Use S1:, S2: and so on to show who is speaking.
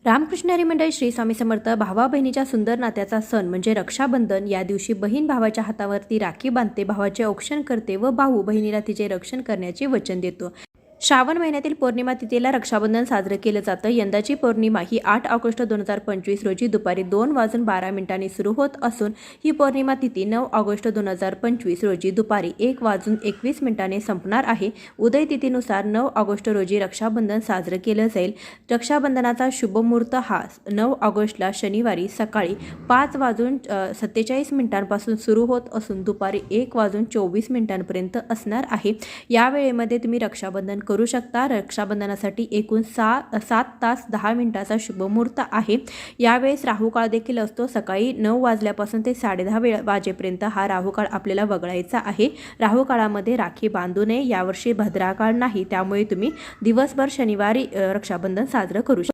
S1: रामकृष्ण हरी मंडळी श्री स्वामी समर्थ. भावा बहिणीच्या सुंदर नात्याचा सण म्हणजे रक्षाबंधन. या दिवशी बहीण भावाच्या हातावरती राखी बांधते, भावाचे औक्षण करते व भाऊ बहिणीला तिचे रक्षण करण्याचे वचन देतो. श्रावण महिन्यातील पौर्णिमा तिथीला रक्षाबंधन साजरे केले जातं. यंदाची पौर्णिमा ही 8 ऑगस्ट 2025 रोजी दुपारी 2:12 सुरू होत असून ही पौर्णिमा तिथी 9 ऑगस्ट 2025 रोजी दुपारी 1:21 संपणार आहे. उदय तिथीनुसार 9 ऑगस्ट रोजी रक्षाबंधन साजरे केले जाईल. रक्षाबंधनाचा शुभमुहूर्त हा 9 ऑगस्टला शनिवारी सकाळी 5:47 पासून सुरू होत असून दुपारी 1:24 असणार आहे. या वेळेमध्ये तुम्ही रक्षाबंधन करू शकता. रक्षाबंधनासाठी एकूण 7 तास 10 मिनिटाचा शुभमुहूर्त आहे. यावेळेस राहुकाळ देखील असतो. सकाळी 9 वाजल्यापासून ते 10:30 वाजेपर्यंत हा राहुकाळ आपल्याला वगळायचा आहे. राहुकाळामध्ये राखी बांधू नये. यावर्षी भद्राकाळ नाही, त्यामुळे तुम्ही दिवसभर शनिवारी रक्षाबंधन साजरं करू शकता.